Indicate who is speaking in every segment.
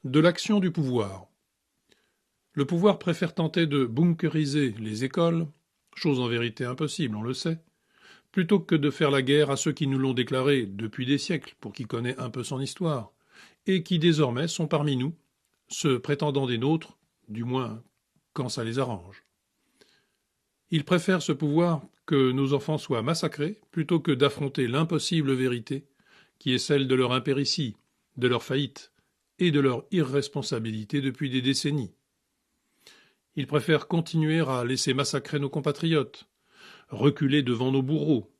Speaker 1: De l'action du pouvoir. Le pouvoir préfère tenter de bunkeriser les écoles, chose en vérité impossible, on le sait, plutôt que de faire la guerre à ceux qui nous l'ont déclaré depuis des siècles, pour qui connaît un peu son histoire, et qui désormais sont parmi nous, se prétendant des nôtres, du moins quand ça les arrange. Ils préfèrent ce pouvoir que nos enfants soient massacrés, plutôt que d'affronter l'impossible vérité, qui est celle de leur impéritie, de leur faillite, et de leur irresponsabilité depuis des décennies. Ils préfèrent continuer à laisser massacrer nos compatriotes, reculer devant nos bourreaux,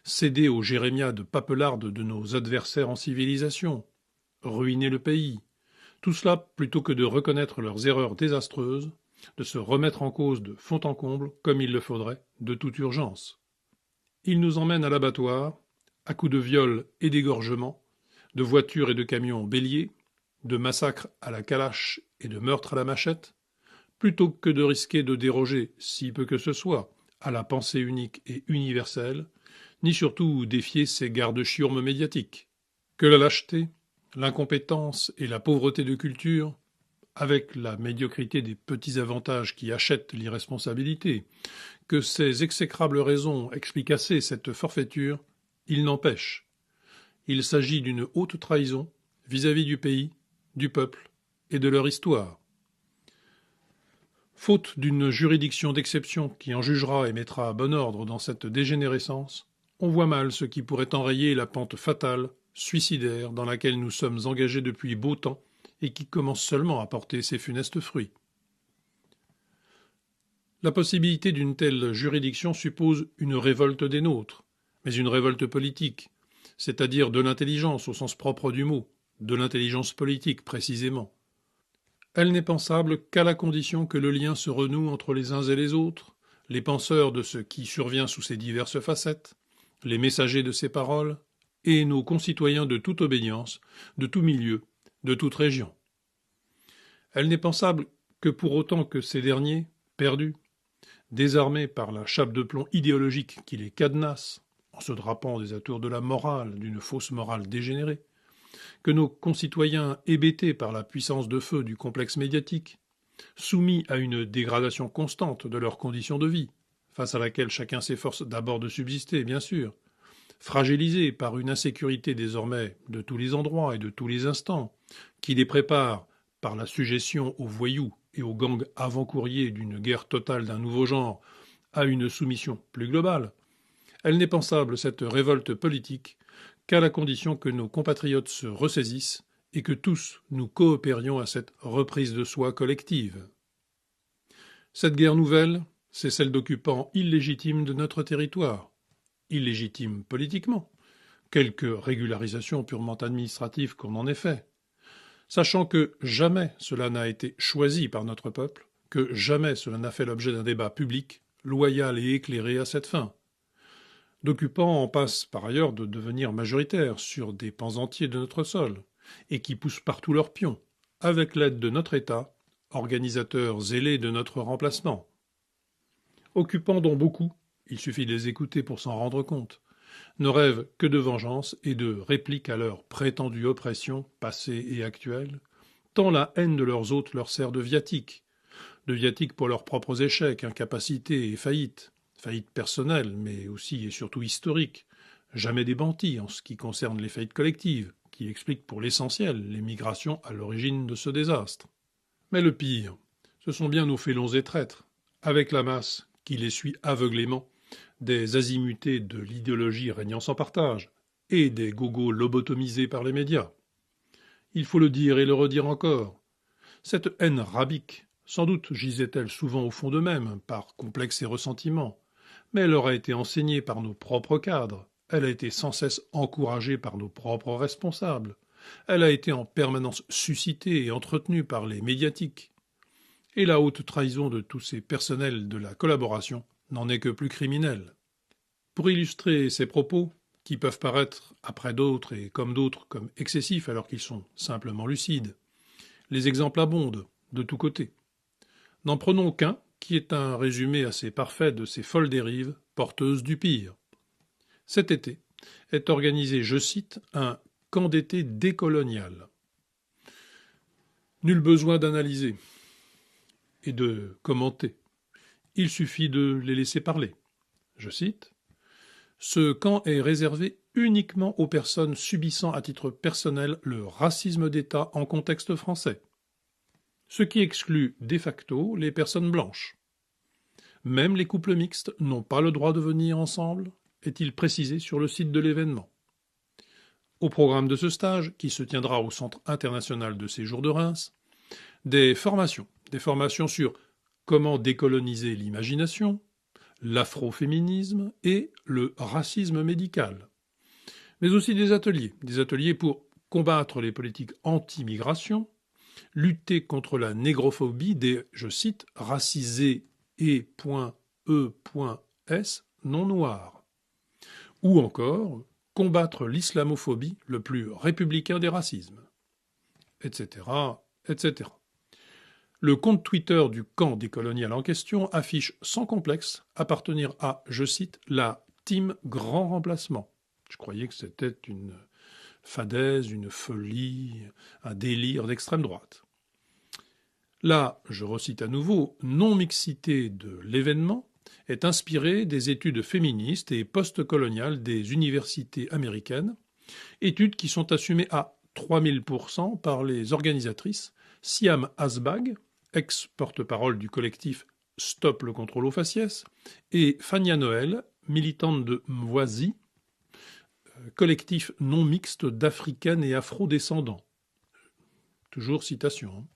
Speaker 1: céder aux jérémiades papelardes de nos adversaires en civilisation, ruiner le pays, tout cela plutôt que de reconnaître leurs erreurs désastreuses, de se remettre en cause de fond en comble, comme il le faudrait, de toute urgence. Ils nous emmènent à l'abattoir, à coups de viols et d'égorgements, de voitures et de camions béliers, de massacres à la calache et de meurtres à la machette, plutôt que de risquer de déroger, si peu que ce soit, à la pensée unique et universelle, ni surtout défier ces gardes-chiourmes médiatiques. Que la lâcheté, l'incompétence et la pauvreté de culture, avec la médiocrité des petits avantages qui achètent l'irresponsabilité, que ces exécrables raisons expliquent assez cette forfaiture, il n'empêche. Il s'agit d'une haute trahison vis-à-vis du pays, du peuple et de leur histoire. Faute d'une juridiction d'exception qui en jugera et mettra bon ordre dans cette dégénérescence, on voit mal ce qui pourrait enrayer la pente fatale, suicidaire, dans laquelle nous sommes engagés depuis beau temps et qui commence seulement à porter ses funestes fruits. La possibilité d'une telle juridiction suppose une révolte des nôtres, mais une révolte politique, c'est-à-dire de l'intelligence au sens propre du mot, de l'intelligence politique précisément. Elle n'est pensable qu'à la condition que le lien se renoue entre les uns et les autres, les penseurs de ce qui survient sous ses diverses facettes, les messagers de ses paroles, et nos concitoyens de toute obédience, de tout milieu, de toute région. Elle n'est pensable que pour autant que ces derniers, perdus, désarmés par la chape de plomb idéologique qui les cadenasse, en se drapant des atours de la morale, d'une fausse morale dégénérée, que nos concitoyens hébétés par la puissance de feu du complexe médiatique, soumis à une dégradation constante de leurs conditions de vie, face à laquelle chacun s'efforce d'abord de subsister, bien sûr, fragilisés par une insécurité désormais de tous les endroits et de tous les instants, qui les prépare, par la suggestion aux voyous et aux gangs avant-courriers d'une guerre totale d'un nouveau genre, à une soumission plus globale, elle n'est pensable, cette révolte politique, qu'à la condition que nos compatriotes se ressaisissent et que tous nous coopérions à cette reprise de soi collective. Cette guerre nouvelle, c'est celle d'occupants illégitimes de notre territoire, illégitimes politiquement, quelque régularisation purement administrative qu'on en ait fait, sachant que jamais cela n'a été choisi par notre peuple, que jamais cela n'a fait l'objet d'un débat public, loyal et éclairé à cette fin. D'occupants en passent par ailleurs de devenir majoritaires sur des pans entiers de notre sol, et qui poussent partout leurs pions, avec l'aide de notre État, organisateur zélé de notre remplacement. Occupants dont beaucoup, il suffit de les écouter pour s'en rendre compte, ne rêvent que de vengeance et de réplique à leur prétendue oppression, passée et actuelle, tant la haine de leurs hôtes leur sert de viatique pour leurs propres échecs, incapacités et faillites personnelles, mais aussi et surtout historiques, jamais démenties en ce qui concerne les faillites collectives, qui expliquent pour l'essentiel les migrations à l'origine de ce désastre. Mais le pire, ce sont bien nos félons et traîtres, avec la masse qui les suit aveuglément, des azimutés de l'idéologie régnant sans partage, et des gogos lobotomisés par les médias. Il faut le dire et le redire encore. Cette haine rabique, sans doute gisait-elle souvent au fond d'eux-mêmes, par complexe et ressentiment, mais elle leur a été enseignée par nos propres cadres, elle a été sans cesse encouragée par nos propres responsables, elle a été en permanence suscitée et entretenue par les médiatiques. Et la haute trahison de tous ces personnels de la collaboration n'en est que plus criminelle. Pour illustrer ces propos, qui peuvent paraître, après d'autres et comme d'autres, comme excessifs alors qu'ils sont simplement lucides, les exemples abondent de tous côtés. N'en prenons qu'un qui est un résumé assez parfait de ces folles dérives porteuses du pire. Cet été est organisé, je cite, un camp d'été décolonial. Nul besoin d'analyser et de commenter. Il suffit de les laisser parler. Je cite, « Ce camp est réservé uniquement aux personnes subissant à titre personnel le racisme d'État en contexte français, ce qui exclut de facto les personnes blanches. Même les couples mixtes n'ont pas le droit de venir ensemble, est-il précisé sur le site de l'événement. Au programme de ce stage, qui se tiendra au Centre international de séjour de Reims, des formations sur comment décoloniser l'imagination, l'afroféminisme et le racisme médical, mais aussi des ateliers pour combattre les politiques anti-migration, lutter contre la négrophobie des, je cite, racisés et.e.s non noirs, ou encore combattre l'islamophobie, le plus républicain des racismes, etc., etc. Le compte Twitter du camp décolonial en question affiche sans complexe appartenir à, je cite, la team grand remplacement. Je croyais que c'était une fadaise, une folie, un délire d'extrême droite. Là, je recite à nouveau, non-mixité de l'événement est inspirée des études féministes et post-coloniales des universités américaines, études qui sont assumées à 3000% par les organisatrices Siam Asbagh, ex-porte-parole du collectif Stop le contrôle aux faciès, et Fania Noël, militante de Mvoisi, collectif non mixte d'Africaines et Afro-descendants. Toujours citation.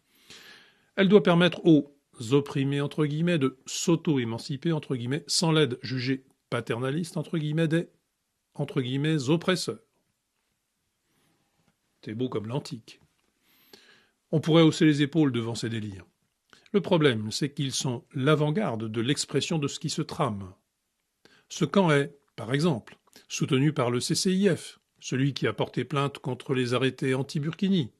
Speaker 1: Elle doit permettre aux opprimés, entre guillemets, de s'auto-émanciper, entre guillemets, sans l'aide jugée paternaliste, entre guillemets, des, entre guillemets, oppresseurs. C'est beau comme l'antique. On pourrait hausser les épaules devant ces délires. Le problème, c'est qu'ils sont l'avant-garde de l'expression de ce qui se trame. Ce camp est, par exemple, soutenu par le CCIF, celui qui a porté plainte contre les arrêtés anti-Burkini,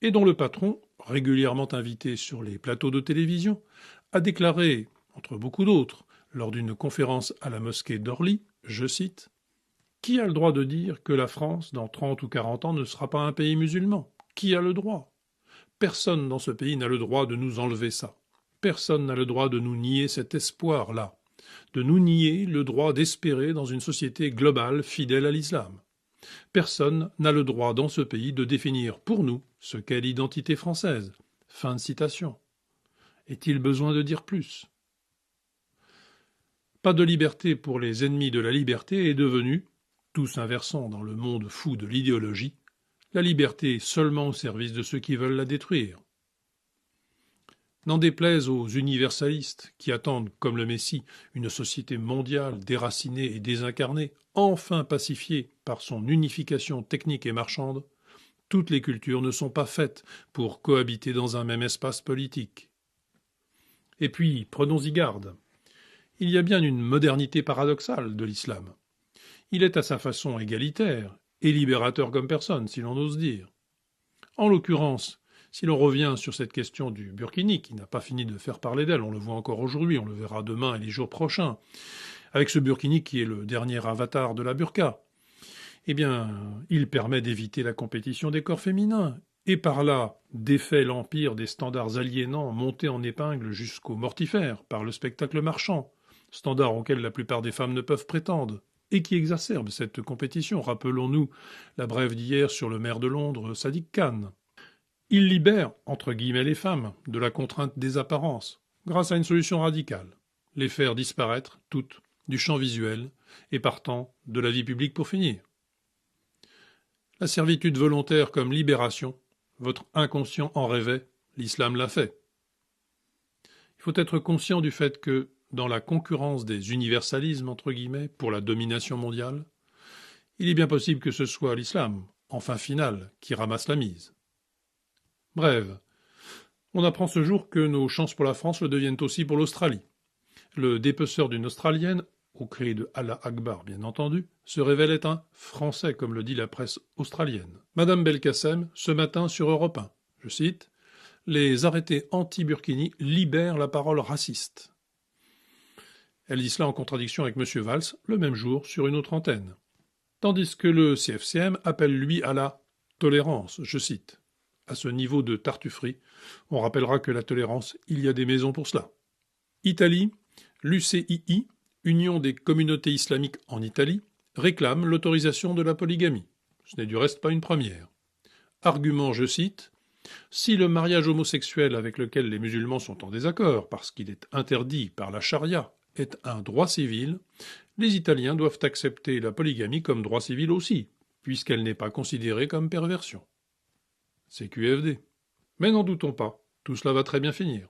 Speaker 1: et dont le patron, régulièrement invité sur les plateaux de télévision, a déclaré, entre beaucoup d'autres, lors d'une conférence à la mosquée d'Orly, je cite, « Qui a le droit de dire que la France, dans 30 ou 40 ans, ne sera pas un pays musulman ? Qui a le droit ? Personne dans ce pays n'a le droit de nous enlever ça. Personne n'a le droit de nous nier cet espoir-là, de nous nier le droit d'espérer dans une société globale fidèle à l'islam. Personne n'a le droit dans ce pays de définir pour nous ce qu'est l'identité française. » Fin de citation. Est-il besoin de dire plus ? Pas de liberté pour les ennemis de la liberté est devenue, tous inversant dans le monde fou de l'idéologie, la liberté seulement au service de ceux qui veulent la détruire. N'en déplaise aux universalistes qui attendent, comme le Messie, une société mondiale déracinée et désincarnée, enfin pacifiée par son unification technique et marchande, toutes les cultures ne sont pas faites pour cohabiter dans un même espace politique. Et puis, prenons-y garde. Il y a bien une modernité paradoxale de l'islam. Il est à sa façon égalitaire et libérateur comme personne, si l'on ose dire. En l'occurrence, si l'on revient sur cette question du burkini, qui n'a pas fini de faire parler d'elle, on le voit encore aujourd'hui, on le verra demain et les jours prochains, avec ce burkini qui est le dernier avatar de la burqa, eh bien, il permet d'éviter la compétition des corps féminins, et par là défait l'empire des standards aliénants montés en épingle jusqu'au mortifère par le spectacle marchand, standards auxquels la plupart des femmes ne peuvent prétendre, et qui exacerbe cette compétition. Rappelons-nous la brève d'hier sur le maire de Londres, Sadiq Khan. Il libère, entre guillemets, les femmes de la contrainte des apparences, grâce à une solution radicale, les faire disparaître, toutes, du champ visuel, et partant de la vie publique pour finir. La servitude volontaire comme libération, votre inconscient en rêvait, l'islam l'a fait. Il faut être conscient du fait que, dans la concurrence des universalismes, entre guillemets, pour la domination mondiale, il est bien possible que ce soit l'islam, en fin finale, qui ramasse la mise. Bref, on apprend ce jour que nos chances pour la France le deviennent aussi pour l'Australie. Le dépeceur d'une Australienne, au cri de Allah Akbar bien entendu, se révélait un Français, comme le dit la presse australienne. Madame Belkacem, ce matin sur Europe 1, je cite, les arrêtés anti-Burkini libèrent la parole raciste. Elle dit cela en contradiction avec M. Valls, le même jour, sur une autre antenne. Tandis que le CFCM appelle, lui, à la tolérance, je cite. À ce niveau de tartufferie, on rappellera que la tolérance, il y a des maisons pour cela. Italie, l'UCII, Union des communautés islamiques en Italie, réclame l'autorisation de la polygamie. Ce n'est du reste pas une première. Argument, je cite, « Si le mariage homosexuel avec lequel les musulmans sont en désaccord, parce qu'il est interdit par la charia, est un droit civil, les Italiens doivent accepter la polygamie comme droit civil aussi, puisqu'elle n'est pas considérée comme perversion. » C'est QFD. Mais n'en doutons pas, tout cela va très bien finir.